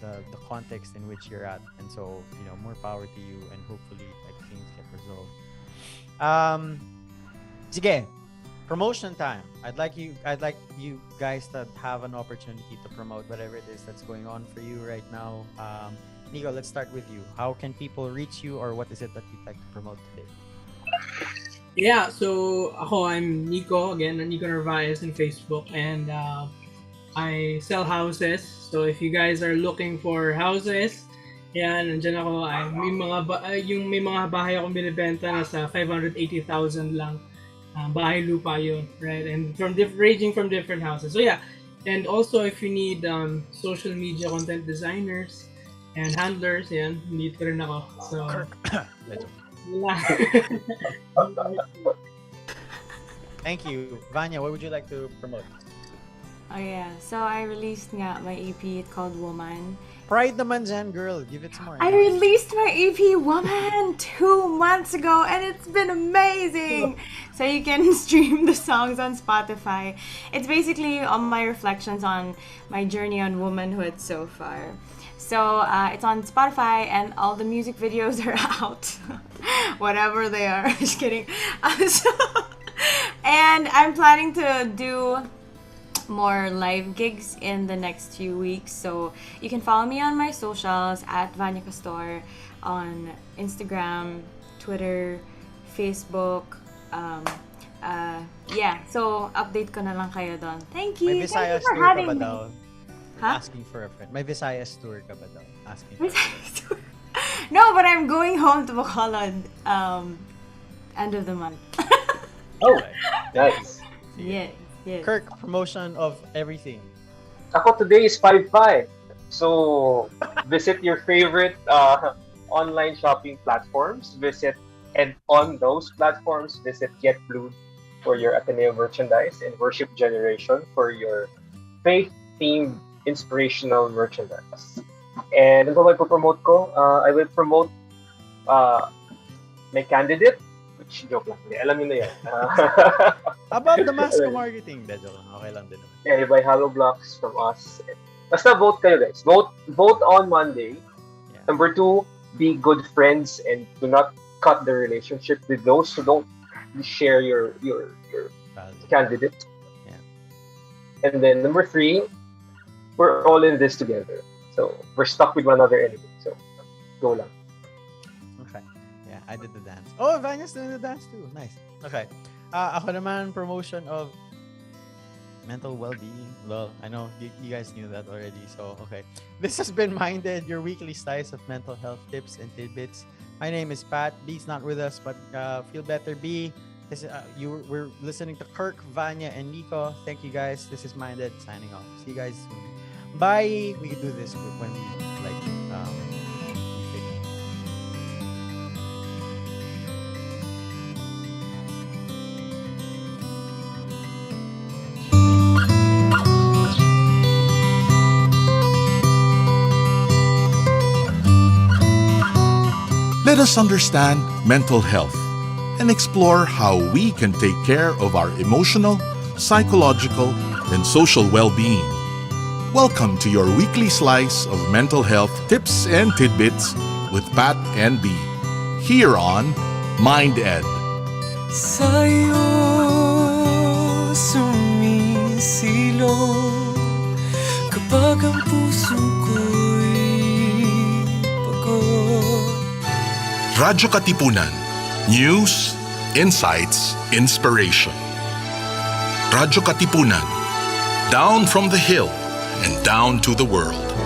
the context in which you're at. And so, more power to you, and hopefully like things get resolved. Sige, promotion time. I'd like you guys to have an opportunity to promote whatever it is that's going on for you right now. Nico, let's start with you. How can people reach you, or what is it that you'd like to promote today? Yeah, so I'm Nico, again, Nico Narvaez in Facebook, and I sell houses. So if you guys are looking for houses, yan, nandiyan ako. May mga bahay akong binibenta na sa 580,000 lang. Bahay lupa yun, right? And ranging from different houses. So yeah, and also if you need social media content designers and handlers, yan, dito rin ako. So, thank you. Vanya, what would you like to promote? Oh yeah, so I released nga my EP called Woman. Pride naman dyan, girl. Give it some more. I released my EP Woman 2 months ago, and it's been amazing. So you can stream the songs on Spotify. It's basically on my reflections on my journey on womanhood so far. So it's on Spotify, and all the music videos are out. Whatever they are. Just kidding. And I'm planning to do more live gigs in the next few weeks. So you can follow me on my socials at Vanya Castor on Instagram, Twitter, Facebook. Yeah, so update ko na lang kayo doon. Thank you. May Visayas Thank you for tour having ka ba me. daw? Huh? Asking for a friend. May Visayas tour ka ba daw? Asking for Visayas tour? No, but I'm going home to Bacolod end of the month. Oh, nice. Yes. Kirk, promotion of everything. Ako today is 5-5. So, visit your favorite online shopping platforms. And on those platforms, visit GetBlue for your Ateneo merchandise, and Worship Generation for your faith-themed inspirational merchandise. And ano ba promote ko? I will promote my candidate, which joke lang. Alam niyo na yan. About the mass marketing, joke lang. Okay lang din naman. Yeah, buy hollow blocks from us. Basta vote kayo, guys. Vote on Monday. Yeah. Number 2, be good friends and do not cut the relationship with those who don't share your candidate. Yeah. And then number 3, we're all in this together. So we're stuck with one another anyway. So go lang. Okay. Yeah, I did the dance. Oh, Vanya's doing the dance too. Nice. Okay. Ako naman, promotion of mental well-being. Well, I know you guys knew that already. So, okay. This has been MindEd, your weekly slice of mental health tips and tidbits. My name is Pat. B's not with us, but feel better, B. We're listening to Kirk, Vanya, and Nico. Thank you guys. This is MindEd signing off. See you guys soon. Bye. We can do this when we like. Let us understand mental health and explore how we can take care of our emotional, psychological, and social well-being. Welcome to your weekly slice of mental health tips and tidbits with Pat and B, here on MindEd. Sa'yo sumisilo kapag ang puso ko'y Radyo-Katipunan. News, insights, inspiration. Radyo-Katipunan. Down from the hill and down to the world.